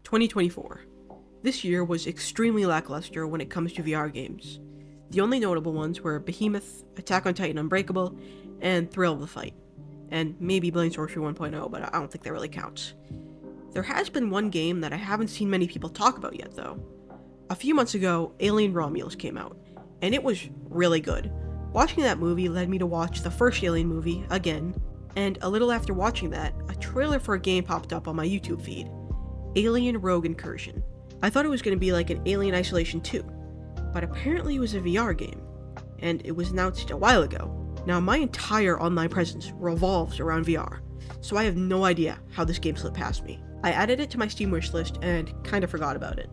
2024. This year was extremely lackluster when it comes to VR games. The only notable ones were Behemoth, Attack on Titan Unbreakable, and Thrill of the Fight. And maybe Blade Sorcery 1.0, but I don't think that really counts. There has been one game that I haven't seen many people talk about yet, though. A few months ago, Alien Romulus came out, and it was really good. Watching that movie led me to watch the first Alien movie again, and a little after watching that, a trailer for a game popped up on my YouTube feed. Alien Rogue Incursion. I thought it was going to be like an Alien Isolation 2, but apparently it was a VR game, and it was announced a while ago. Now, my entire online presence revolves around VR, so I have no idea how this game slipped past me. I added it to my Steam wishlist and kind of forgot about it.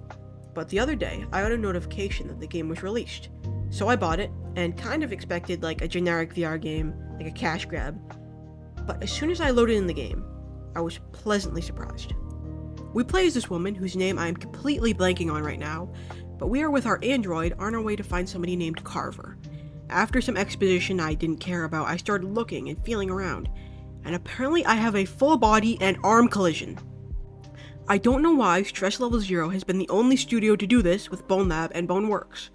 But the other day, I got a notification that the game was released, so I bought it and kind of expected like a generic VR game, like a cash grab. But as soon as I loaded in the game, I was pleasantly surprised. We play as this woman whose name I am completely blanking on right now, but we are with our android on our way to find somebody named Carver. After some exposition I didn't care about, I started looking and feeling around, and apparently I have a full body and arm collision. I don't know why Stress Level 0 has been the only studio to do this with Bone Lab and Boneworks.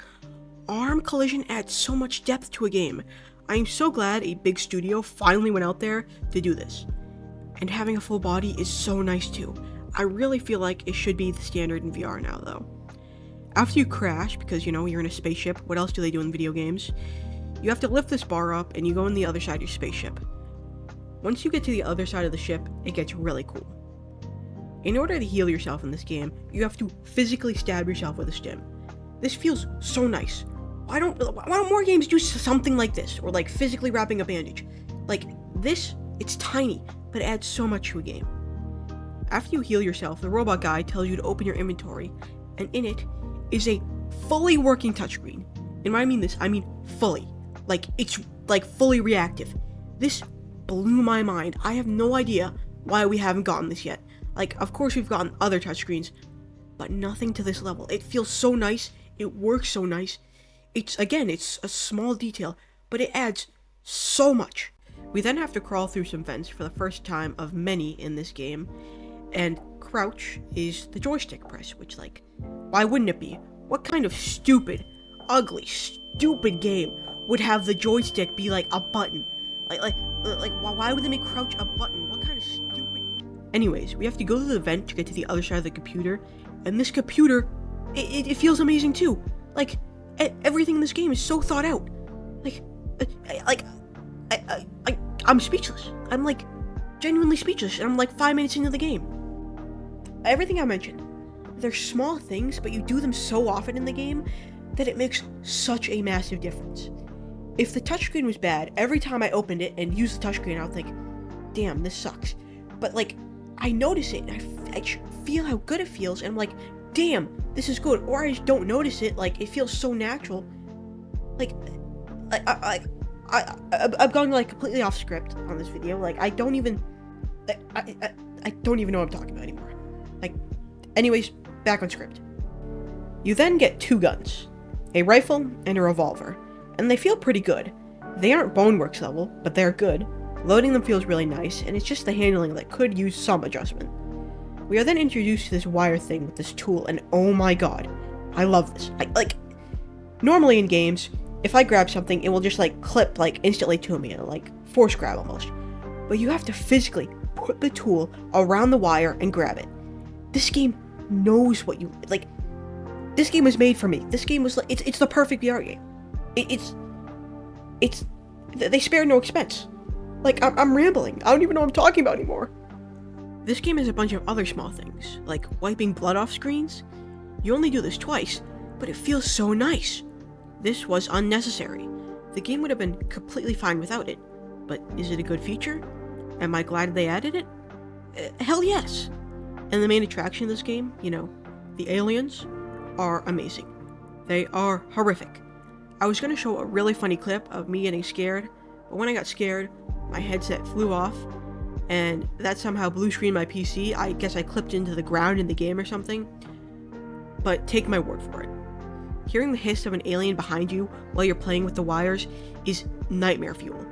Arm collision adds so much depth to a game. I am so glad a big studio finally went out there to do this. And having a full body is so nice too. I really feel like it should be the standard in VR now though. After you crash, because you're in a spaceship, what else do they do in video games? You have to lift this bar up and you go on the other side of your spaceship. Once you get to the other side of the ship, it gets really cool. In order to heal yourself in this game, you have to physically stab yourself with a stim. This feels so nice. Why don't more games do something like this, or like physically wrapping a bandage? Like this, it's tiny, but it adds so much to a game. After you heal yourself, the robot guy tells you to open your inventory, and in it is a fully working touchscreen. And when I mean this, I mean fully. Like, it's like fully reactive. This blew my mind. I have no idea why we haven't gotten this yet. Like, of course we've gotten other touchscreens, but nothing to this level. It feels so nice. It works so nice. It's a small detail, but it adds so much. We then have to crawl through some vents for the first time of many in this game, and crouch is the joystick press, which, like, why wouldn't it be? What kind of stupid, ugly, stupid game would have the joystick be like a button? Like, why would they make crouch a button? What kind of stupid... Anyways, we have to go to the vent to get to the other side of the computer, and this computer, it feels amazing too. Like, everything in this game is so thought out. I'm speechless. I'm like genuinely speechless, and I'm like 5 minutes into the game. Everything I mentioned, they're small things, but you do them so often in the game that it makes such a massive difference. If the touchscreen was bad, every time I opened it and used the touchscreen, I would think, damn, this sucks. But like, I notice it, and I feel how good it feels, and I'm like, damn, this is good. Or I just don't notice it, like, it feels so natural. Like, I'm going like completely off script on this video. Like, I don't even know what I'm talking about anymore. Like, anyways, back on script. You then get two guns, a rifle and a revolver, and they feel pretty good. They aren't Boneworks level, but they're good. Loading them feels really nice, and it's just the handling that could use some adjustment. We are then introduced to this wire thing with this tool, and oh my god, I love this. Normally in games, if I grab something, it will just like clip like instantly to me, like force grab almost. But you have to physically put the tool around the wire and grab it. This game knows what you like. This game was made for me. This game was like, it's the perfect VR game. They spare no expense. Like, I'm rambling. I don't even know what I'm talking about anymore. This game has a bunch of other small things, like wiping blood off screens. You only do this twice, but it feels so nice. This was unnecessary. The game would have been completely fine without it, but is it a good feature? Am I glad they added it? Hell yes. And the main attraction of this game, the aliens, are amazing. They are horrific. I was going to show a really funny clip of me getting scared, but when I got scared, my headset flew off, and that somehow blue screened my PC. I guess I clipped into the ground in the game or something. But take my word for it. Hearing the hiss of an alien behind you while you're playing with the wires is nightmare fuel.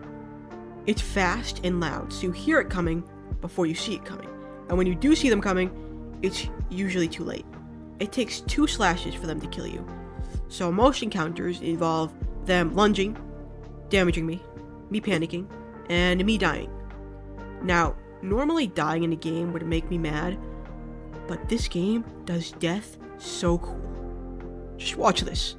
It's fast and loud, so you hear it coming before you see it coming. And when you do see them coming, it's usually too late. It takes 2 slashes for them to kill you. So most encounters involve them lunging, damaging me panicking, and me dying. Now, normally dying in a game would make me mad, but this game does death so cool. Just watch this.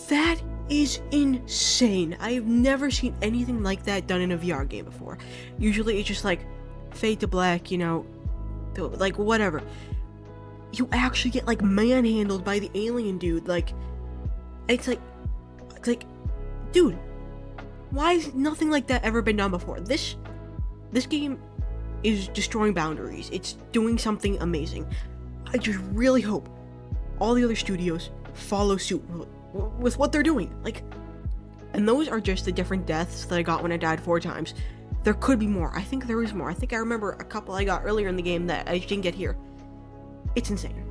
That is insane. I have never seen anything like that done in a VR game before. Usually it's just like fade to black, you know, like whatever. You actually get like manhandled by the alien dude. Like, it's like, dude, why has nothing like that ever been done before? This game is destroying boundaries. It's doing something amazing. I just really hope all the other studios follow suit with what they're doing. Like, and those are just the different deaths that I got when I died 4 times. There could be more. I think there is more. I think I remember a couple I got earlier in the game that I just didn't get here. It's insane.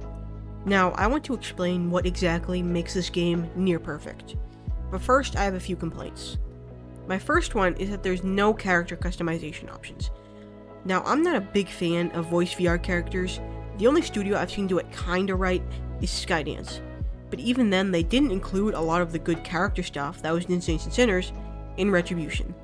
Now, I want to explain what exactly makes this game near perfect. But first, I have a few complaints. My first one is that there's no character customization options. Now, I'm not a big fan of voice VR characters. The only studio I've seen do it kinda right is Skydance. But even then, they didn't include a lot of the good character stuff that was in Saints and Sinners in Retribution.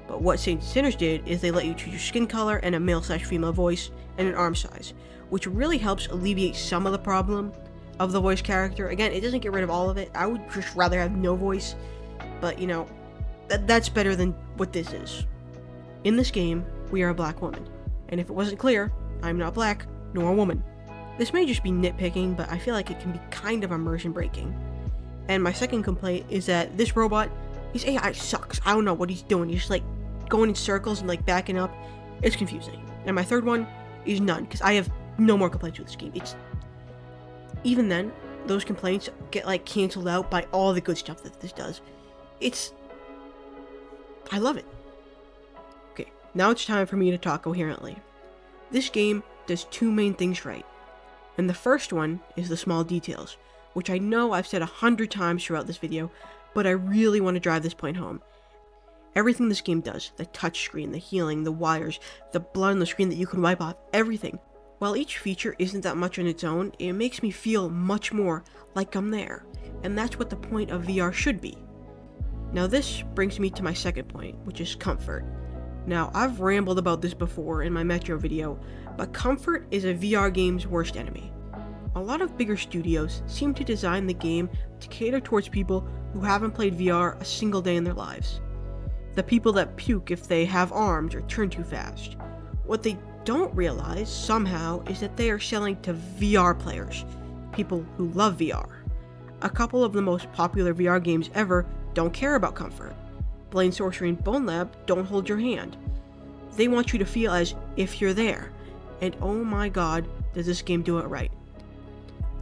But what Saints and Sinners did is they let you choose your skin color and a male/female voice and an arm size, which really helps alleviate some of the problem of the voice character. Again, it doesn't get rid of all of it. I would just rather have no voice, but you know, that's better than what this is. In this game, we are a black woman, and if it wasn't clear, I'm not black nor a woman. This may just be nitpicking, but I feel like it can be kind of immersion breaking. And my second complaint is that this robot, his AI sucks. I don't know what he's doing. He's just like going in circles and like backing up. It's confusing. And my third one is none, because I have no more complaints with this game. Even then, those complaints get like canceled out by all the good stuff that this does. I love it. Okay, now it's time for me to talk coherently. This game does 2 main things right. And the first one is the small details, which I know I've said 100 times throughout this video, but I really want to drive this point home. Everything this game does, the touchscreen, the healing, the wires, the blood on the screen that you can wipe off, everything. While each feature isn't that much on its own, it makes me feel much more like I'm there, and that's what the point of VR should be. Now this brings me to my second point, which is comfort. Now, I've rambled about this before in my Metro video, but comfort is a VR game's worst enemy. A lot of bigger studios seem to design the game to cater towards people who haven't played VR a single day in their lives. The people that puke if they have arms or turn too fast. What they don't realize, somehow, is that they are selling to VR players, people who love VR. A couple of the most popular VR games ever don't care about comfort. Blade Sorcery and Bone Lab don't hold your hand. They want you to feel as if you're there, and oh my god, does this game do it right.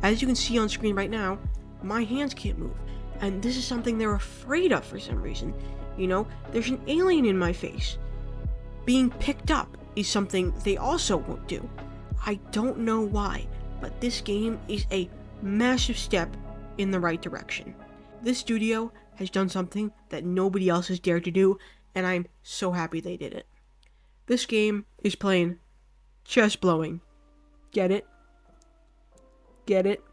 As you can see on screen right now, my hands can't move, and this is something they're afraid of for some reason. You know, there's an alien in my face. Being picked up is something they also won't do. I don't know why, but this game is a massive step in the right direction. This studio has done something that nobody else has dared to do, and I'm so happy they did it. This game is plain chest blowing. Get it? Get it?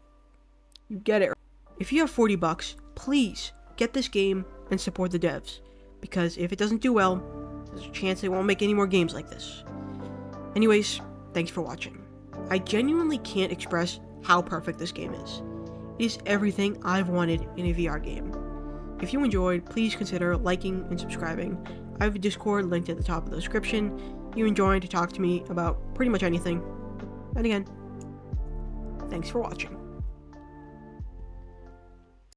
You get it. If you have $40, please get this game and support the devs, because if it doesn't do well, there's a chance they won't make any more games like this. Anyways, thanks for watching. I genuinely can't express how perfect this game is. It is everything I've wanted in a VR game. If you enjoyed, please consider liking and subscribing. I have a Discord linked at the top of the description. You can join to talk to me about pretty much anything. And again, thanks for watching.